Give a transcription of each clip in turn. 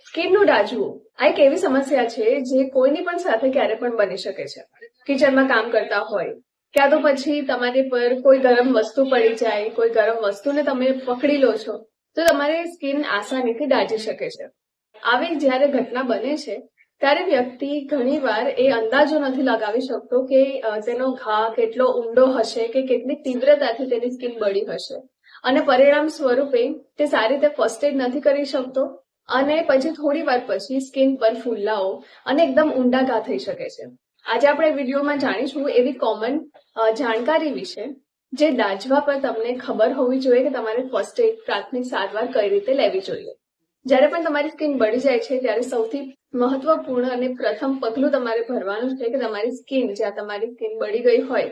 સ્કિનનું ડાજવું આ એક એવી સમસ્યા છે જે કોઈની પણ સાથે ક્યારે પણ બની શકે છે. કિચનમાં કામ કરતા હોય, ક્યાં તો પછી તમારી પર કોઈ ગરમ વસ્તુ પડી જાય, કોઈ ગરમ વસ્તુને તમે પકડી લો છો તો તમારી સ્કિન આસાનીથી દાજી શકે છે. આવી જ્યારે ઘટના બને છે ત્યારે વ્યક્તિ ઘણીવાર એ અંદાજો નથી લગાવી શકતો કે તેનો ઘા કેટલો ઊંડો હશે કે કેટલી તીવ્રતાથી તેની સ્કિન બળી હશે, અને પરિણામ સ્વરૂપે તે સારી રીતે ફર્સ્ટ એડ નથી કરી શકતો અને પછી થોડી વાર પછી સ્કિન પર ફૂલ્લાઓ અને એકદમ ઊંડા ઘા થઈ શકે છે. આજે આપણે વિડીયોમાં જાણીશું એવી કોમન જાણકારી વિશે જે દાજવા પર તમને ખબર હોવી જોઈએ કે તમારે ફર્સ્ટ એડ પ્રાથમિક સારવાર કઈ રીતે લેવી જોઈએ. જ્યારે પણ તમારી સ્કિન બળી જાય છે ત્યારે સૌથી મહત્વપૂર્ણ અને પ્રથમ પગલું તમારે ભરવાનું છે કે તમારી સ્કિન, જ્યાં તમારી સ્કિન બળી ગઈ હોય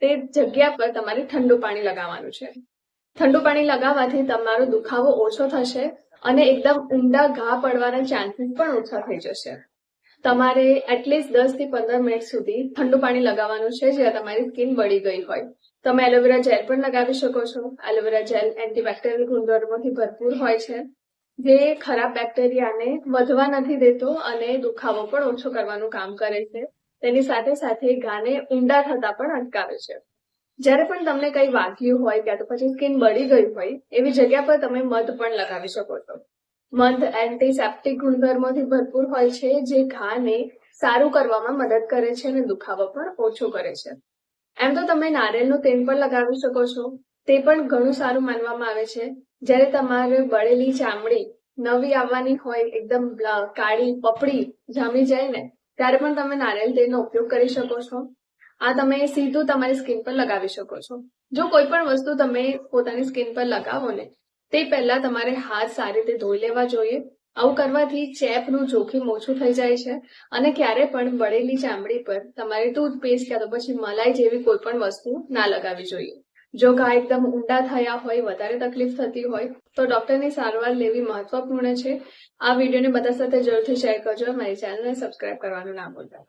તે જગ્યા પર તમારે ઠંડુ પાણી લગાવવાનું છે. ઠંડુ પાણી લગાવવાથી તમારો દુખાવો ઓછો થશે અને એકદમ ઊંડા ઘા પડવાના ચાન્સીસ પણ ઓછા થઈ જશે. તમારે એટલીસ્ટ 10 થી 15 મિનિટ સુધી ઠંડુ પાણી લગાવવાનું છે જ્યાં તમારી સ્કિન બળી ગઈ હોય. તમે એલોવેરા જેલ પણ લગાવી શકો છો. એલોવેરા જેલ એન્ટીબેક્ટેરિયલ ગુણધર્મોથી ભરપૂર હોય છે જે ખરાબ બેક્ટેરિયાને વધવા નથી દેતો અને દુખાવો પણ ઓછો કરવાનું કામ કરે છે. તેની સાથે સાથે ઘાને ઊંડા થતા પણ અટકાવે છે. જ્યારે પણ તમને કંઈ વાગ્યું હોય ક્યાં તો પછી સ્કિન બળી ગઈ હોય એવી જગ્યા પર તમે મધ પણ લગાવી શકો છો. મધ એન્ટીસેપ્ટિક ગુણધર્મોથી ભરપૂર હોય છે જે ઘાને સારું કરવામાં મદદ કરે છે અને દુખાવો પણ ઓછો કરે છે. એમ તો તમે નારિયેળનું તેલ પણ લગાવી શકો છો, તે પણ ઘણું સારું માનવામાં આવે છે. જ્યારે તમારે બળેલી ચામડી નવી આવવાની હોય, એકદમ કાળી પપડી જામી જાય ને ત્યારે પણ તમે નારિયેળ તેલનો ઉપયોગ કરી શકો છો. આ તમે સીધું તમારી સ્કિન પર લગાવી શકો છો. જો કોઈ પણ વસ્તુ તમે પોતાની સ્કિન પર લગાવો ને તે પહેલા તમારે હાથ સારી રીતે ધોઈ લેવા જોઈએ. આવું કરવાથી ચેપનું જોખમ ઓછું થઈ જાય છે અને ક્યારે પણ બળેલી ચામડી પર તમારે ટૂથપેસ્ટ કે તો પછી મલાઈ જેવી કોઈ પણ વસ્તુ ના લગાવવી જોઈએ. જો ઘા એકદમ ઊંડા થયા હોય, વધારે તકલીફ થતી હોય તો ડોક્ટરની સારવાર લેવી મહત્વપૂર્ણ છે. આ વિડીયોને બધા સાથે જરૂરથી શેર કરજો. મારી ચેનલને સબસ્ક્રાઇબ કરવાનું ના ભૂલતા.